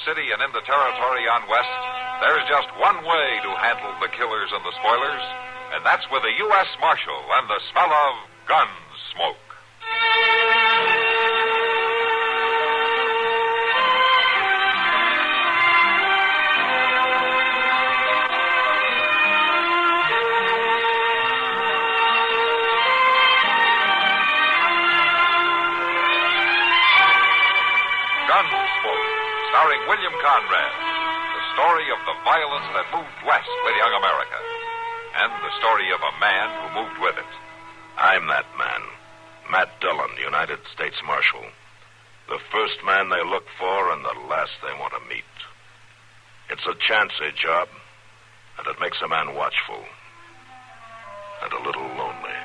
city and in the territory on West, there's just one way to handle the killers and the spoilers, and that's with a U.S. Marshal and the smell of Gunsmoke. Gunsmoke, starring William Conrad, the story of the violence that moved west with young America, and the story of a man who moved with it. I'm that man, Matt Dillon, United States Marshal. The first man they look for and the last they want to meet. It's a chancy job, and it makes a man watchful and a little lonely.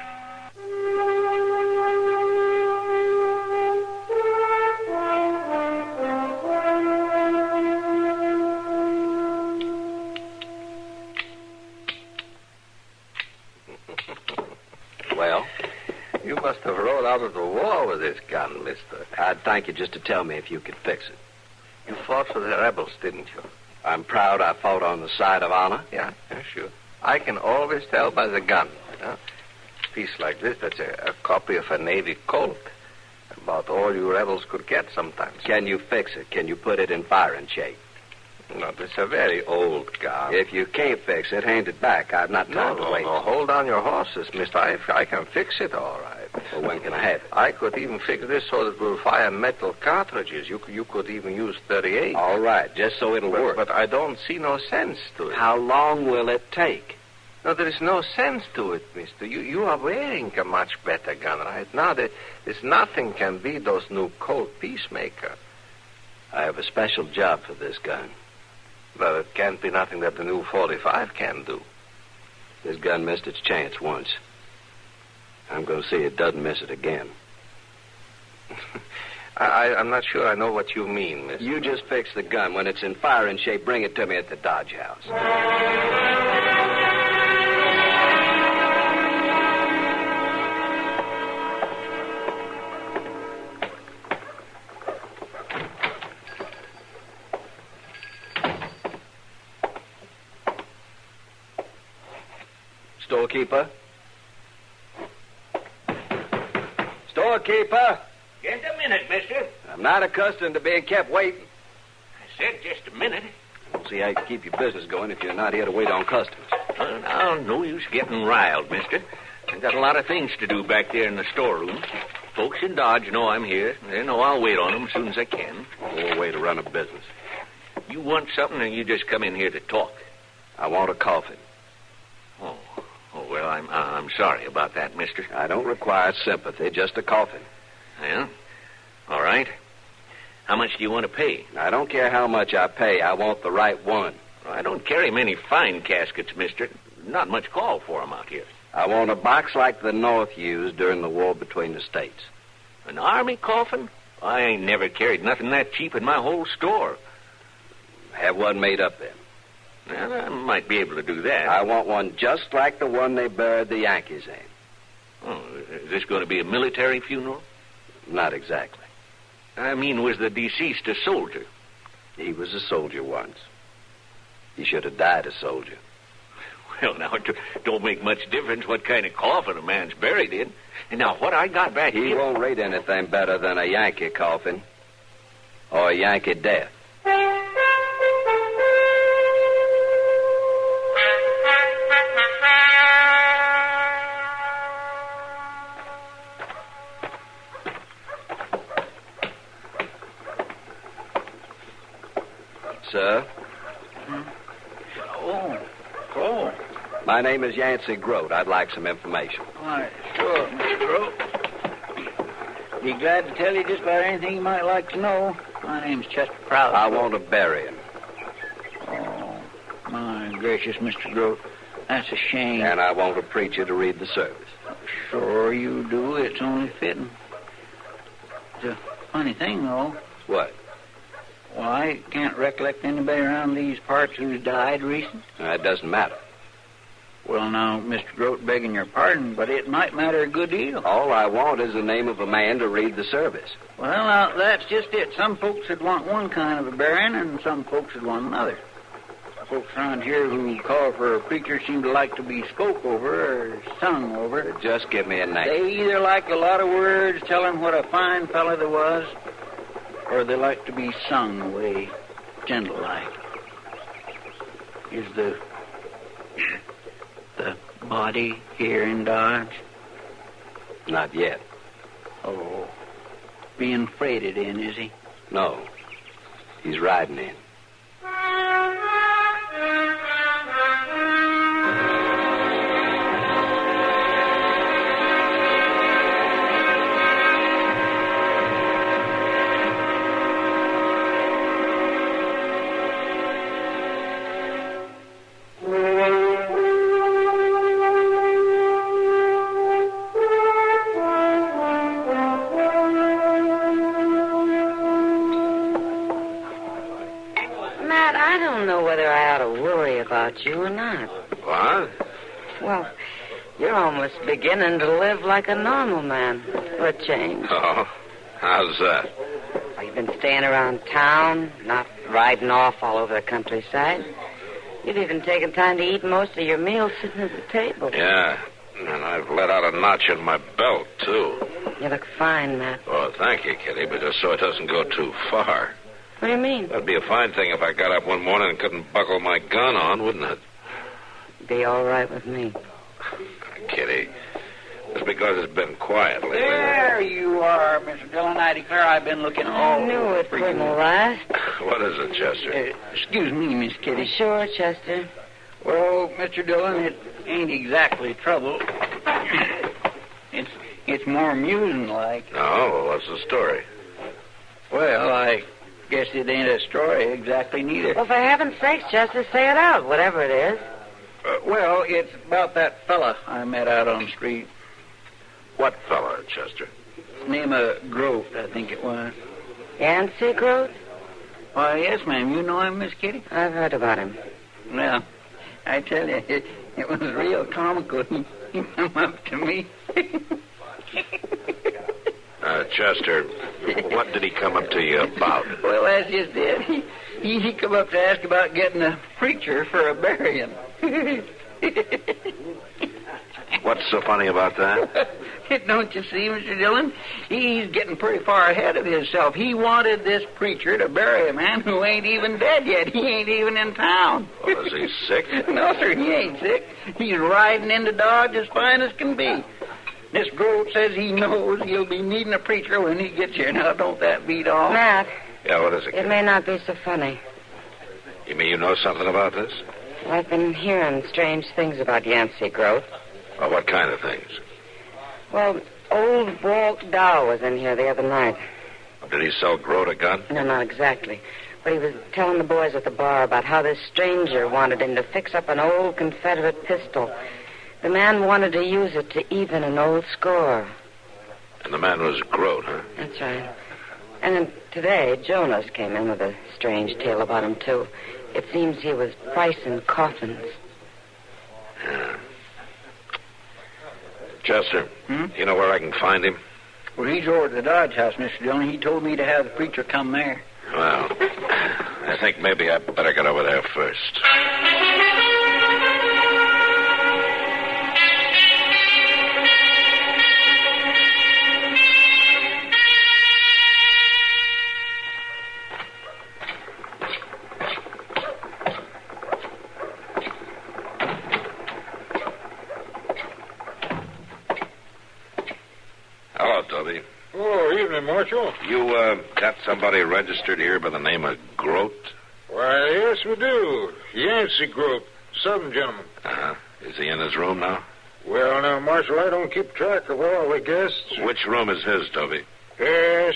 Well, you must have rode out of the war with this gun, mister. I'd thank you just to tell me if you could fix it. You fought for the rebels, didn't you? I'm proud I fought on the side of honor. Yeah, sure. I can always tell by the gun. A piece like this, that's a copy of a Navy Colt. About all you rebels could get sometimes. Can you fix it? Can you put it in firing shape? No, this is a very old gun. If you can't fix it, hand it back. I've not time to wait. No, hold on your horses, mister. I can fix it all right. Well, when can I have it? I could even fix this so that it will fire metal cartridges. You could even use 38. All right, just so it'll work. But I don't see no sense to it. How long will it take? No, there is no sense to it, mister. You are wearing a much better gun right now. There's nothing can beat those new Colt Peacemaker. I have a special job for this gun. Well, it can't be nothing that the new 45 can do. This gun missed its chance once. I'm going to see it doesn't miss it again. I'm not sure I know what you mean, mister. You just fix the gun. When it's in firing shape, bring it to me at the Dodge House. Storekeeper? Storekeeper? Just a minute, mister. I'm not accustomed to being kept waiting. I said just a minute. We'll see how you can keep your business going if you're not here to wait on customers. Well, now, no use getting riled, mister. I've got a lot of things to do back there in the storeroom. Folks in Dodge know I'm here. They know I'll wait on them as soon as I can. No way to run a business. You want something, or you just come in here to talk? I want a coffin. Oh, well, I'm sorry about that, mister. I don't require sympathy, just a coffin. Well, all right. How much do you want to pay? I don't care how much I pay. I want the right one. Well, I don't carry many fine caskets, mister. Not much call for 'em out here. I want a box like the North used during the war between the states. An army coffin? I ain't never carried nothing that cheap in my whole store. Have one made up then. Well, I might be able to do that. I want one just like the one they buried the Yankees in. Oh, is this going to be a military funeral? Not exactly. I mean, was the deceased a soldier? He was a soldier once. He should have died a soldier. Well, now, it don't make much difference what kind of coffin a man's buried in. And now, what I got back here... He won't rate anything better than a Yankee coffin or a Yankee death. Sir? Oh. My name is Yancey Groat. I'd like some information. Why, sure, Mr. Groat. Be glad to tell you just about anything you might like to know. My name's Chester Prowse. I want to bury him. Oh, my gracious, Mr. Groat. That's a shame. And I want a preacher to read the service. Sure you do. It's only fitting. It's a funny thing, though. What? Well, I can't recollect anybody around these parts who's died recent. It doesn't matter. Well, now, Mr. Groat, begging your pardon, but it might matter a good deal. All I want is the name of a man to read the service. Well, now, that's just it. Some folks would want one kind of a burying, and some folks would want another. Folks around here who call for a preacher seem to like to be spoke over or sung over. Just give me a name. They either like a lot of words telling what a fine fella there was, or they like to be sung away gentle-like. Is the body here in Dodge? Not yet. Oh, being freighted in, is he? No. He's riding in. You or not. What? Well, you're almost beginning to live like a normal man for a change. Oh, how's that? Well, you've been staying around town, not riding off all over the countryside. You've even taken time to eat most of your meals sitting at the table. Yeah, and I've let out a notch in my belt, too. You look fine, Matt. Oh, thank you, Kitty, but just so it doesn't go too far. What do you mean? That'd be a fine thing if I got up one morning and couldn't buckle my gun on, wouldn't it? Be all right with me. Kitty, just because it's been quiet lately. There you are, Mr. Dillon. I declare I've been looking all I knew it for couldn't you. last. What is it, Chester? Excuse me, Miss Kitty. Sure, Chester. Well, Mr. Dillon, it ain't exactly trouble. It's more amusing like. Oh, well, what's the story? Well, I guess it ain't a story exactly neither. Well, for heaven's sakes, Chester, say it out, whatever it is. Well, it's about that fella I met out on the street. What fella, Chester? Name of Groat, I think it was. Yancey Groat? Why, yes, ma'am. You know him, Miss Kitty? I've heard about him. Well, I tell you, it was real comical. He come up to me. Chester, what did he come up to you about? Well, that's just it. He come up to ask about getting a preacher for a burying. What's so funny about that? Don't you see, Mr. Dillon? He's getting pretty far ahead of himself. He wanted this preacher to bury a man who ain't even dead yet. He ain't even in town. Well, is he sick? No, sir, he ain't sick. He's riding into Dodge as fine as can be. This Groat says he knows he'll be needing a preacher when he gets here. Now, don't that beat all? Matt. Yeah, what is it? It may not be so funny. You mean you know something about this? Well, I've been hearing strange things about Yancey Groat. Well, what kind of things? Well, old Walt Dow was in here the other night. Did he sell Groat a gun? No, not exactly. But he was telling the boys at the bar about how this stranger wanted him to fix up an old Confederate pistol. The man wanted to use it to even an old score. And the man was Groat, huh? That's right. And then today, Jonas came in with a strange tale about him, too. It seems he was pricing coffins. Yeah. Chester, you know where I can find him? Well, he's over at the Dodge House, Mr. Dillon. He told me to have the preacher come there. Well, I think maybe I better get over there first. Hello, Toby. Oh, evening, Marshal. You, got somebody registered here by the name of Groat? Why, yes, we do. Yancey Groat, Southern gentleman. Uh-huh. Is he in his room now? Well, now, Marshal, I don't keep track of all the guests. Which room is his, Toby?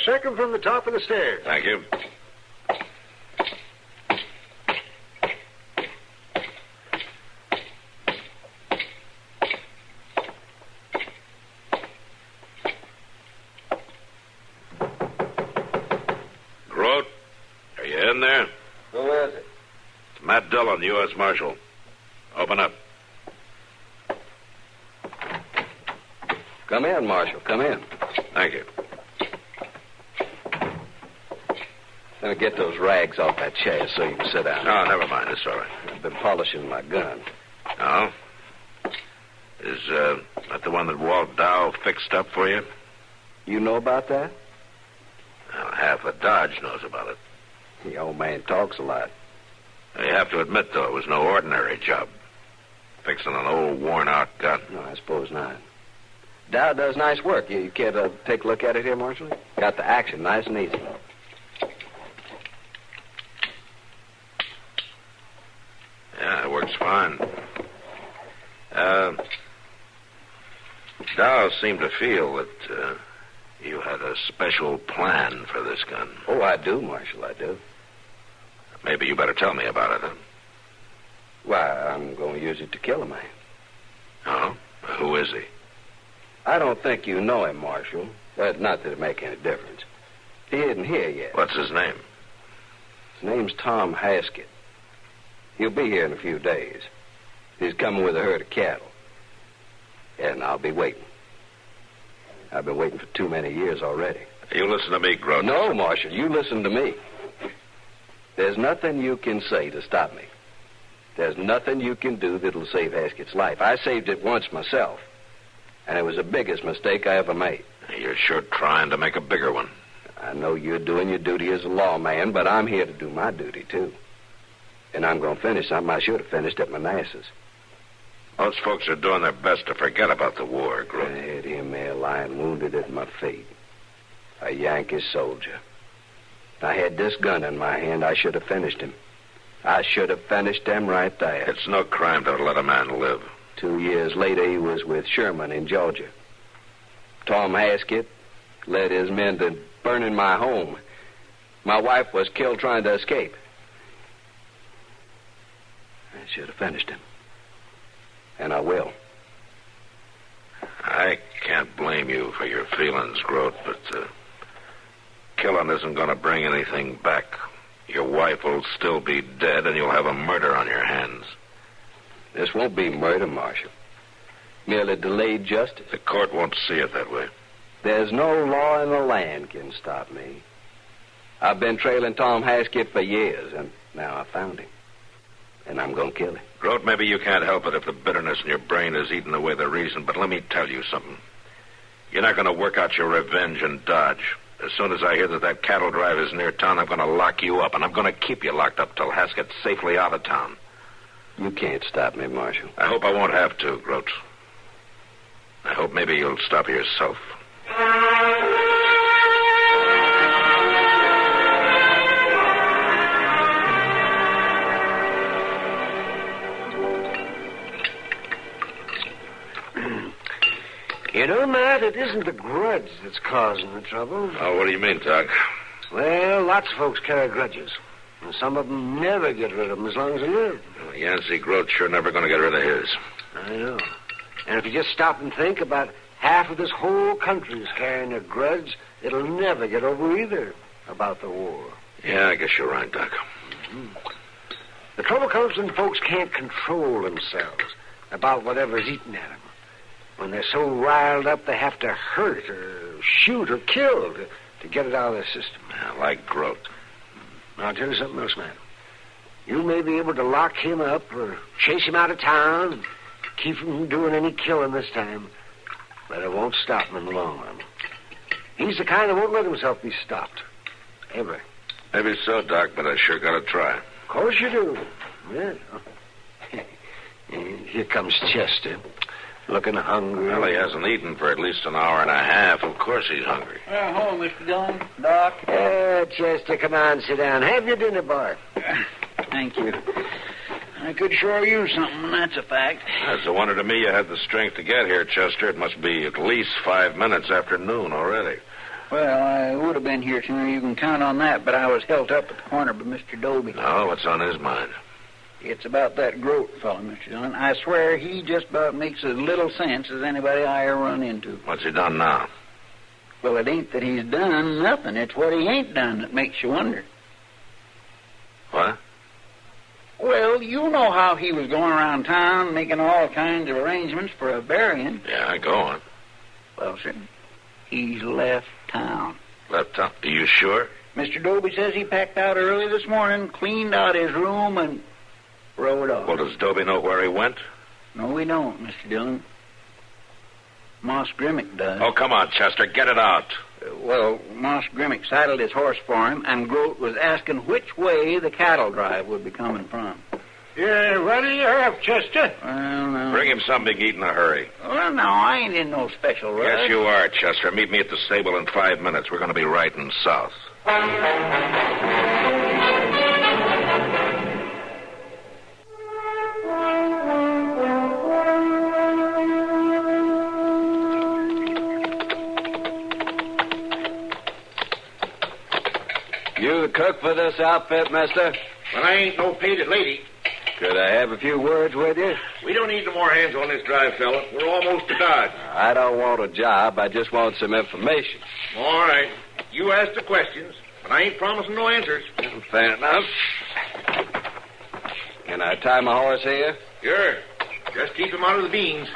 Second from the top of the stairs. Thank you. Groat, are you in there? Who is it? It's Matt Dillon, U.S. Marshal. Open up. Come in, Marshal. Come in. Thank you. Let me get those rags off that chair so you can sit down. No, never mind. It's all right. I've been polishing my gun. Oh? Is that the one that Walt Dow fixed up for you? You know about that? Well, half of Dodge knows about it. The old man talks a lot. You have to admit, though, it was no ordinary job. Fixing an old, worn-out gun. No, I suppose not. Dow does nice work. You care to take a look at it here, Marshal? Got the action nice and easy. Yeah, it works fine. Dow seemed to feel that you had a special plan for this gun. Oh, I do, Marshal, I do. Maybe you better tell me about it, huh? Why, I'm going to use it to kill a man. Oh? Who is he? I don't think you know him, Marshal. But not that it make any difference. He isn't here yet. What's his name? His name's Tom Haskett. He'll be here in a few days. He's coming with a herd of cattle. And I'll be waiting. I've been waiting for too many years already. You listen to me, Groat. No, Marshal, you listen to me. There's nothing you can say to stop me. There's nothing you can do that'll save Haskett's life. I saved it once myself. And it was the biggest mistake I ever made. You're sure trying to make a bigger one. I know you're doing your duty as a lawman, but I'm here to do my duty, too. And I'm going to finish something I should have finished at Manassas. Most folks are doing their best to forget about the war, Groat. I had him there lying wounded at my feet. A Yankee soldier. I had this gun in my hand. I should have finished him. I should have finished him right there. It's no crime to let a man live. 2 years later, he was with Sherman in Georgia. Tom Haskett led his men to burning my home. My wife was killed trying to escape. I should have finished him. And I will. I can't blame you for your feelings, Groat, but killing isn't going to bring anything back. Your wife will still be dead, and you'll have a murder on your hands. This won't be murder, Marshal. Merely delayed justice. The court won't see it that way. There's no law in the land can stop me. I've been trailing Tom Haskett for years, and now I found him. And I'm going to kill him. Groat, maybe you can't help it if the bitterness in your brain is eating away the reason, but let me tell you something. You're not going to work out your revenge in Dodge. As soon as I hear that cattle drive is near town, I'm going to lock you up, and I'm going to keep you locked up till Haskett's safely out of town. You can't stop me, Marshal. I hope I won't have to, Groat. I hope maybe you'll stop yourself. You know, Matt, it isn't the grudge that's causing the trouble. Oh, what do you mean, Doc? Well, lots of folks carry grudges. And some of them never get rid of them as long as they live. Well, Yancey Groat's sure never going to get rid of his. I know. And if you just stop and think, about half of this whole country is carrying a grudge, it'll never get over either about the war. Yeah, I guess you're right, Doc. Mm-hmm. The trouble comes when folks can't control themselves about whatever's eating at them. When they're so riled up, they have to hurt or shoot or kill to get it out of their system. Yeah, like Groat. Now, I'll tell you something else, man. You may be able to lock him up or chase him out of town and keep him from doing any killing this time, but it won't stop him in the long run. He's the kind that won't let himself be stopped. Ever. Maybe so, Doc, but I sure got to try. Of course you do. Yeah. Here comes Chester. Looking hungry. Well, he hasn't eaten for at least an hour and a half. Of course he's hungry. Hello, Mr. Dillon. Doc. Chester, come on, sit down. Have your dinner, boy. Thank you. I could sure use something, that's a fact. It's a wonder to me you had the strength to get here, Chester. It must be at least 5 minutes after noon already. Well, I would have been here sooner, you can count on that, but I was held up at the corner by Mr. Dobie. Oh, what's on his mind? It's about that Groat fellow, Mr. Dillon. I swear he just about makes as little sense as anybody I ever run into. What's he done now? Well, it ain't that he's done nothing. It's what he ain't done that makes you wonder. What? Well, you know how he was going around town making all kinds of arrangements for a burying. Yeah, go on. Well, sir, he's left town. Left town? Are you sure? Mr. Doby says he packed out early this morning, cleaned out his room, and rode off. Well, does Doby know where he went? No, we don't, Mr. Dillon. Moss Grimmick does. Oh, come on, Chester, get it out. Well, Moss Grimmick saddled his horse for him, and Groat was asking which way the cattle drive would be coming from. Yeah, ready you're up, Chester. Well, no. Bring him something to eat in a hurry. Well, no, I ain't in no special rush. Yes, you are, Chester. Meet me at the stable in 5 minutes. We're going to be riding south. You the cook for this outfit, mister? Well, I ain't no painted lady. Could I have a few words with you? We don't need no more hands on this drive, fella. We're almost to Dodge. I don't want a job. I just want some information. All right. You ask the questions, but I ain't promising no answers. Fair enough. Can I tie my horse here? Sure. Just keep him out of the beans.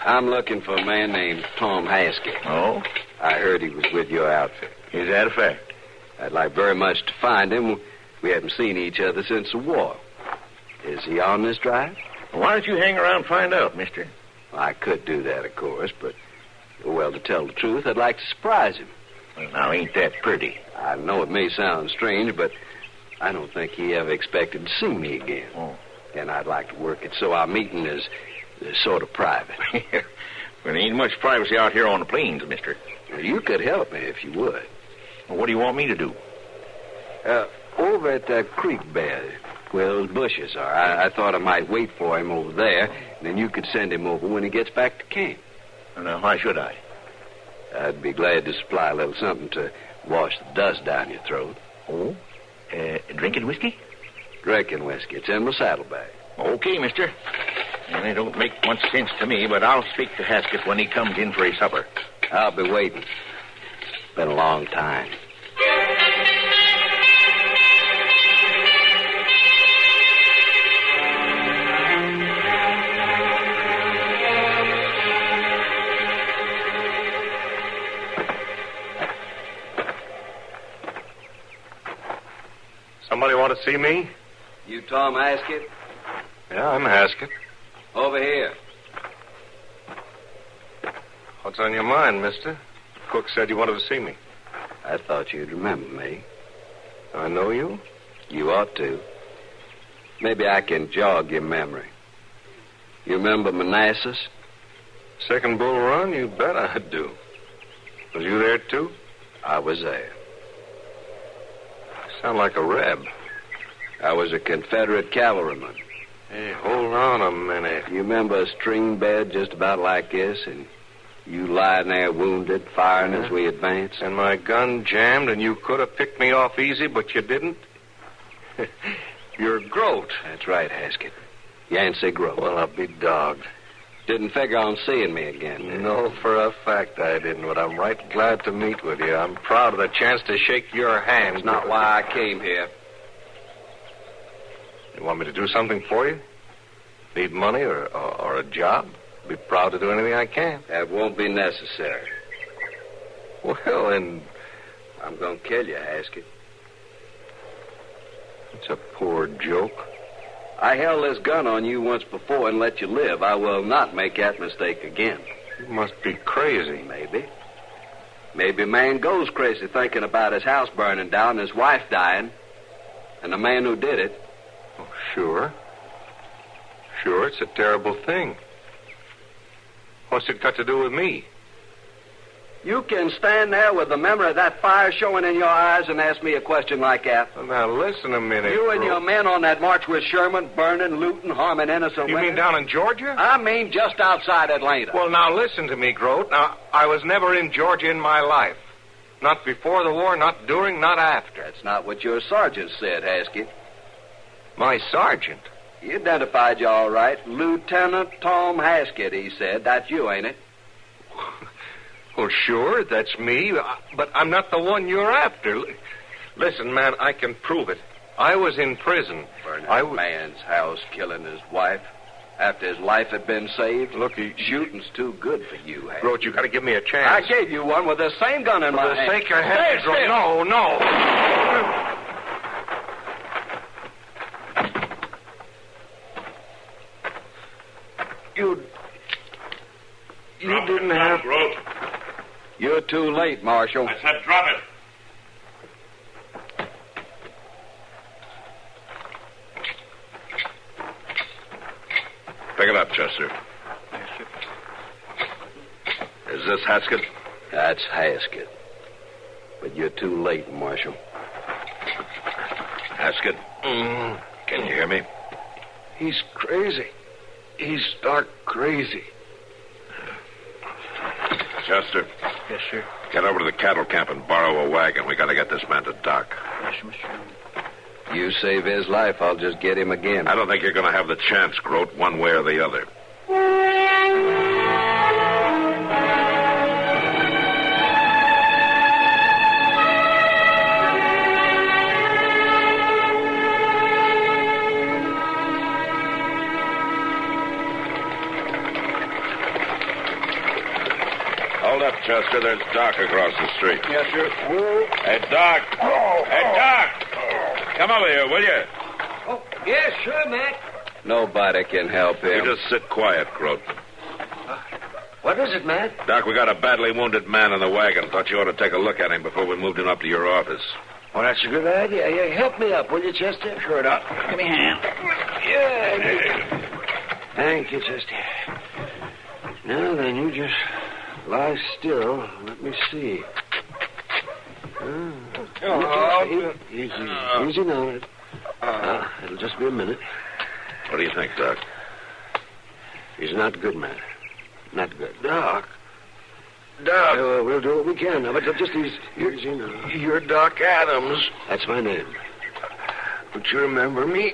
I'm looking for a man named Tom Haskett. Oh? I heard he was with your outfit. Is that a fact? I'd like very much to find him. We haven't seen each other since the war. Is he on this drive? Why don't you hang around and find out, mister? Well, I could do that, of course, but, well, to tell the truth, I'd like to surprise him. Well, now, ain't that pretty? I know it may sound strange, but I don't think he ever expected to see me again. Oh. And I'd like to work it so our meeting is sort of private. Well, there ain't much privacy out here on the plains, mister. Well, you could help me if you would. Well, what do you want me to do? Over at that creek bed where those bushes are, I thought I might wait for him over there, and then you could send him over when he gets back to camp. Well, now, why should I? I'd be glad to supply a little something to wash the dust down your throat. Oh? Drinking whiskey? Drinking whiskey. It's in my saddlebag. Okay, mister. And it don't make much sense to me, but I'll speak to Haskett when he comes in for his supper. I'll be waiting. Been a long time. Somebody want to see me? You Tom Haskett? Yeah, I'm Haskett. Over here. What's on your mind, mister? Cook said you wanted to see me. I thought you'd remember me. I know you? You ought to. Maybe I can jog your memory. You remember Manassas? Second Bull Run? You bet I do. Was you there, too? I was there. Sound like a Reb. I was a Confederate cavalryman. Hey, hold on a minute. You remember a string bed just about like this, and you lying there wounded, firing as we advanced? And my gun jammed, and you could have picked me off easy, but you didn't? You're Groat. That's right, Haskett. Yancey Groat. Well, I'll be dogged. Didn't figure on seeing me again, did you? No, for a fact I didn't, but I'm right glad to meet with you. I'm proud of the chance to shake your hand. That's not why I came here. You want me to do something for you? Need money or a job? Be proud to do anything I can. That won't be necessary. Well, then... I'm going to kill you, Haskett. It's a poor joke. I held this gun on you once before and let you live. I will not make that mistake again. You must be crazy. Maybe. Maybe a man goes crazy thinking about his house burning down and his wife dying. And the man who did it. Oh, sure. Sure, it's a terrible thing. What's it got to do with me? You can stand there with the memory of that fire showing in your eyes and ask me a question like that. Well, now, listen a minute. You and your men on that march with Sherman, burning, looting, harming innocent women. You mean down in Georgia? I mean just outside Atlanta. Well, now, listen to me, Groat. Now, I was never in Georgia in my life. Not before the war, not during, not after. That's not what your sergeant said, Haskett. My sergeant? He identified you all right. Lieutenant Tom Haskett, he said. That's you, ain't it? Well, sure, that's me, but I'm not the one you're after. Listen, man, I can prove it. I was in prison. Burning a man's house, killing his wife. After his life had been saved? Look, shooting's too good for you, Hank. Groat, you got to give me a chance. I gave you one with the same gun in my hand. For the sake of heaven, Groat. No. You didn't have... Groat. You're too late, Marshal. I said drop it. Pick it up, Chester. Is this Haskett? That's Haskett. But you're too late, Marshal. Haskett? Can you hear me? He's crazy. He's stark crazy. Chester. Yes, sir. Get over to the cattle camp and borrow a wagon. We got to get this man to Doc. Yes, Mr. You save his life, I'll just get him again. I don't think you're going to have the chance, Groat, one way or the other. Hold up, Chester. There's Doc across the street. Yes, sir. Hey, Doc. Hey, Doc. Come over here, will you? Oh, yes, sure, Mac. Nobody can help him. You just sit quiet, Groat. What is it, Mac? Doc, we got a badly wounded man in the wagon. Thought you ought to take a look at him before we moved him up to your office. Oh, that's a good idea. Yeah, help me up, will you, Chester? Sure, Doc. Give me a hand. Yeah. Thank you, Chester. Now then, you just lie still. Let me see. Easy now. It'll just be a minute. What do you think, Doc? He's not good, man. Not good. Doc. We'll do what we can now, but just easy now. You're Doc Adams. That's my name. Don't you remember me?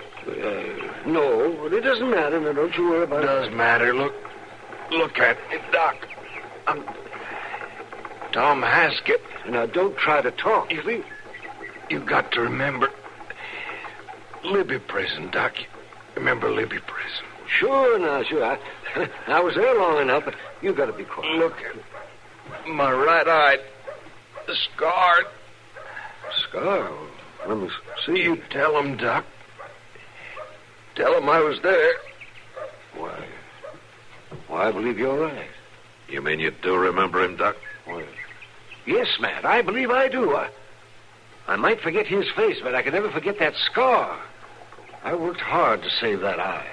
No, but it doesn't matter. Now, don't you worry about it. Does matter. Look at me, Doc. I'm Tom Haskett. Now, don't try to talk. You got to remember Libby Prison, Doc. Remember Libby Prison? Sure. I was there long enough, but you got to be quiet. Look at my right eye. Scarred. Scar? Let me see. You tell him, Doc. Tell him I was there. Why, I believe you're right. You mean you do remember him, Doc? Well, yes, Matt, I believe I do. I might forget his face, but I can never forget that scar. I worked hard to save that eye.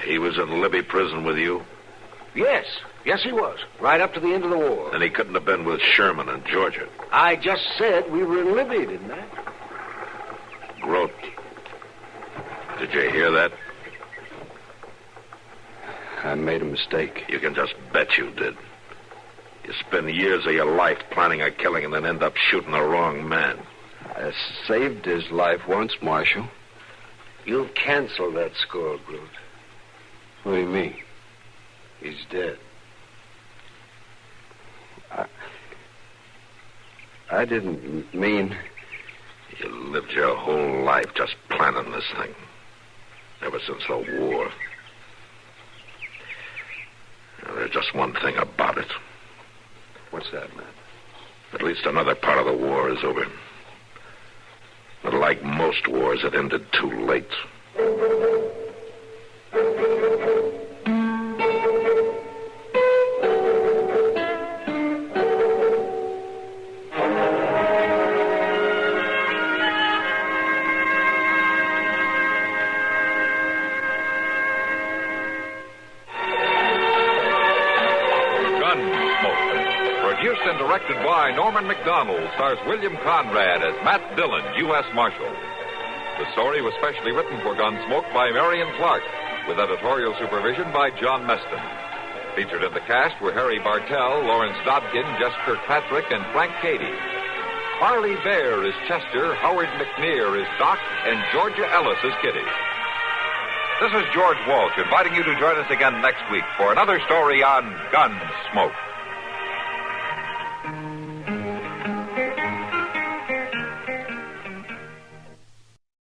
He was in Libby Prison with you? Yes, he was. Right up to the end of the war. And he couldn't have been with Sherman in Georgia. I just said we were in Libby, didn't I? Groat. Did you hear that? I made a mistake. You can just bet you did. You spend years of your life planning a killing and then end up shooting the wrong man. I saved his life once, Marshal. You've canceled that score, Groat. What do you mean? He's dead. I didn't mean... You lived your whole life just planning this thing. Ever since the war. Now, there's just one thing about it. What's that, man? At least another part of the war is over. But like most wars, it ended too late. Produced and directed by Norman McDonald, stars William Conrad as Matt Dillon, U.S. Marshal. The story was specially written for Gunsmoke by Marion Clark, with editorial supervision by John Meston. Featured in the cast were Harry Bartell, Lawrence Dobkin, Jess Kirkpatrick, and Frank Cady. Harley Bear is Chester, Howard McNear is Doc, and Georgia Ellis is Kitty. This is George Walsh inviting you to join us again next week for another story on Gunsmoke.